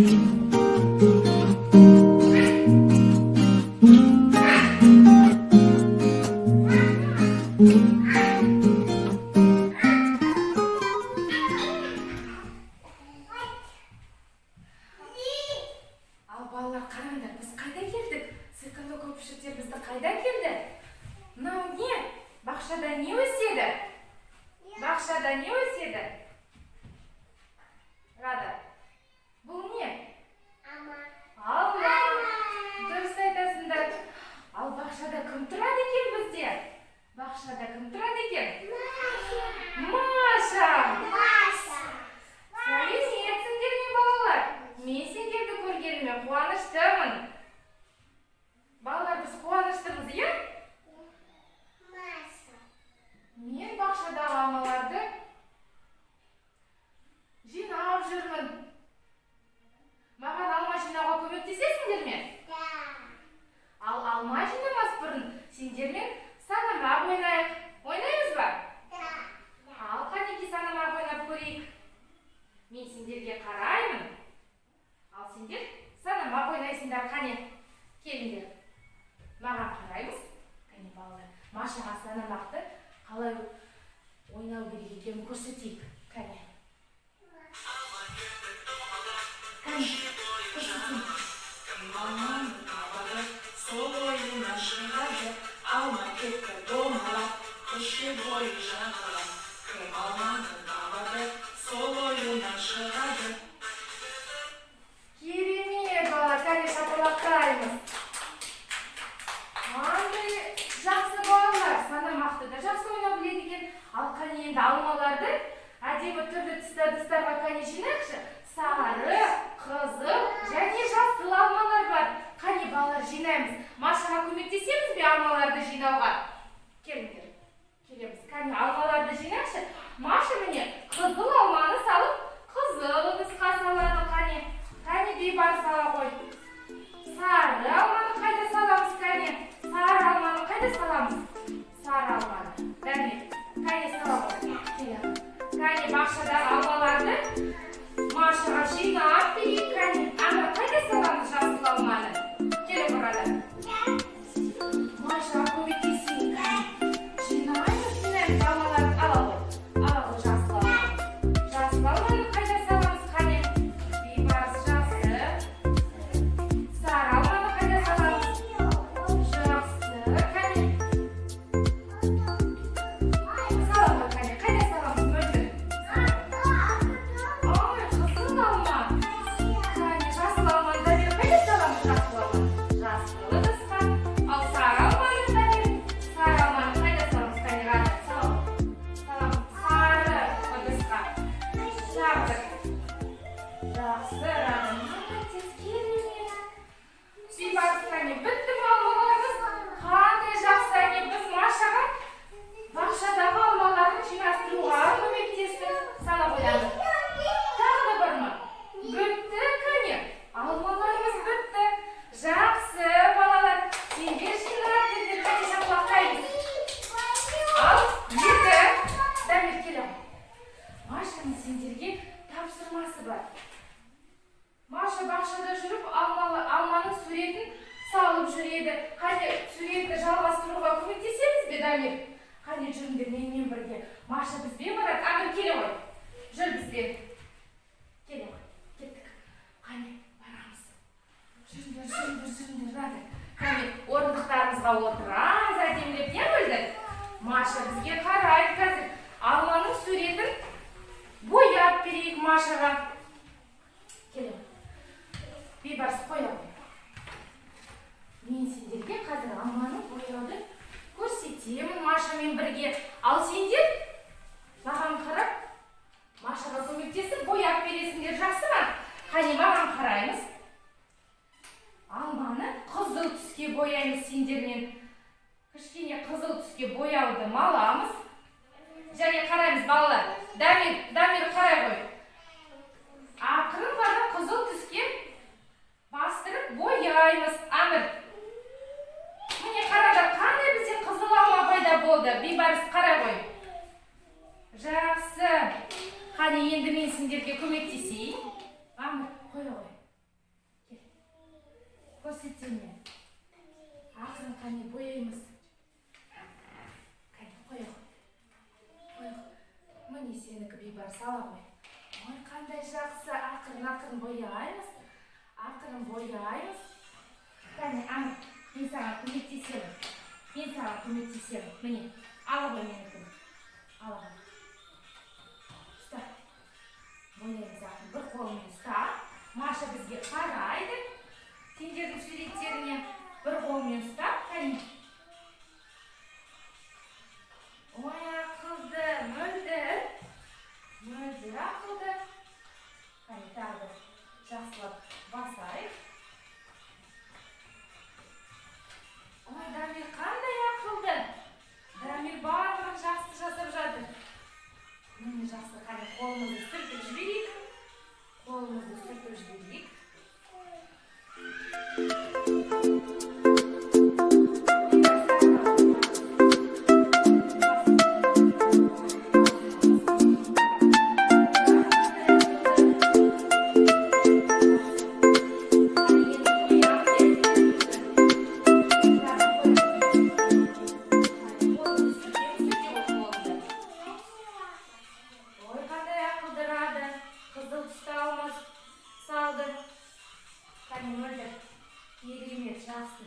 Ал балалар, қараңдар, біз қайда келдік? Сиқырлы көпіршіктер бізді қайда келді? Мынау не? Бақшада не өседі? Бақшада не өседі? Рада, бұл не? Алма. Дұрыс айтасыңдар. Ал бақшада кім тұрады екен бізде? Бақшада кім тұрады екен? Маша. Сәлеметсіңдер ме балалар? Мен сендерді көргеніме қуаныштымын. Балалар, біз қуаныштымыз, иә? Мен бақшадағы алмаларды жинап жүрмін. Маған алма жинауға көмектесесіңдер ме? Ал алма жинамас бұрын сендермен санамақ ойнайық. Ойнаймыз ба? Ал қанеки санамақ ойнап көрейік. Мен сендерге қараймын. Ал сендер санамақ ойнайсыңдар, қане. Келіңдер. Маған қараймыз. Қане балалар, Машаға санамақты қалай ойнау керек екенін көрсетейік. Қане. Қане, көрсетейік. Алманы табады, сол ойына шығады, алма кетті домалап, көше бойы жағалап. Кім алманы табады, сол ойына шығады. Керемет бала, қане шапалақтаймыз. Қандай жақсы балалар, санамақты да жақсы ойнау біледі екен. Ал қане енді алмаларды әдемі түрлі тұста-тұстарға қане жинайықшы. Сары, қызыл және жасыл алмалар бар. Қане балалар, жинаймыз. Машаға көмектесеміз бе алмаларды жинауға? Келіңдер. Келеміз. Қане алмаларды жинайықшы. Маша міне қызыл алманы салып, қызыл ыдысқа салады. Қане бейбар сала қой. Сары алманы қайда саламыз? Қане сары алманы қайда саламыз? Сары алманы. Дәме. Қане сала қой. Қане бақшадағы алмаларды Машаға жинап берейік. Қане ана қайда саламыз жасыл алманы? Келе барады. Машаға көмектесейік. Жинаймыз алмаларды. Ала ғой жасыл алманы. Жасыл алманы қайда саламыз? Қане бейбарыс жақсы. Сары алманы қайда саламыз? Жақсы. Қане саламыз. Қане қайда саламыз? Мөлдір. Ой, қызыл алма. Қане жасыл алманы да бері қайда саламыз? Жасыл алманы. Жасыл ыдысқа. Ал сары алманы да бері. Сары алманы қайда саламыз? Қане рада саламыз. Сары ыдысқа. Жабдық. Жақсы, рада. Молодец, керемет. Бейбарыс, қане бітті ме алмаларымыз? Қандай жақсы, әне біз Машаға бақшадағы алмаларын жинастыруға көмектестік. Санап ойланып. Тағы да бар ма? Бітті, қане. Алмаларымыз бітті. Жақсы, балалар. Сендер жинап бердер, қане шапалақтаймыз. Ал енді Дамир келе. Машаның сендерге тапсырмасы бар. Маша бақшада жүріп алманың суретін салып жүреді. Қане суретті жалғастыруға көмектесеміз бе, Дамир? Қане жүріңдер менімен бірге. Маша бізбен барады. Амир келе ғой. Жүр бізбен. Келе ғой. Кеттік. Қане барамыз. Жүріңдер. Рада. Қане орындықтарымызға отырамыз. Әдемілеп не білді? Маша бізге қарайды қазір. Алманың суретін бояп берейік Машаға. Келе ғой. Бейбарыс қоя ғой. Мен сендерге қазір алманы бояуды көрсетемін Машамен бірге. Ал сендер маған қарап Машаға көмектесіп бояп бересіңдер, жақсы ма? Қане маған қараймыз. Алманы қызыл түске бояймыз сендермен. Кішкене қызыл түске бояуды маламыз. Және қараймыз балалар. Дамир қарай қой. Ақырын ғана қызыл түске бастырып бояймыз. Амір. Міне қараңдар, қандай бізде қызыл алма пайда болды. Бейбарыс қарай қой. Жақсы. Қане енді мен сендерге көмектесейін. Амір, қоя қой. Көрсетсене. Ақырын қане бояймыз. Қане қояқ. Міне сенікі бейбар сала ғой. Ой, қандай жақсы. Ақырын бояймыз. Қане, мен саған көмектесемін. Міне, ала ғой менікін. Ала ғой. Ұста. Бояймыз ақырын. Бір қолымен ұста. Маша бізге қарайды. Сендердің суреттеріне бір қолмен ұстап, қане. Ой, ақылды, мөлдір ақылды. Қане, тағы жақсылап басайық. Ой, Дамир қандай ақылды. Дамир барлығын жақсы жасап жатыр. Міне жақсы, қане қолымызды сүртіп жіберейік. Ой, қандай ақылдырады. Қызыл тұстауымыз салды. Қане мөлдір. Керемет, жақсы.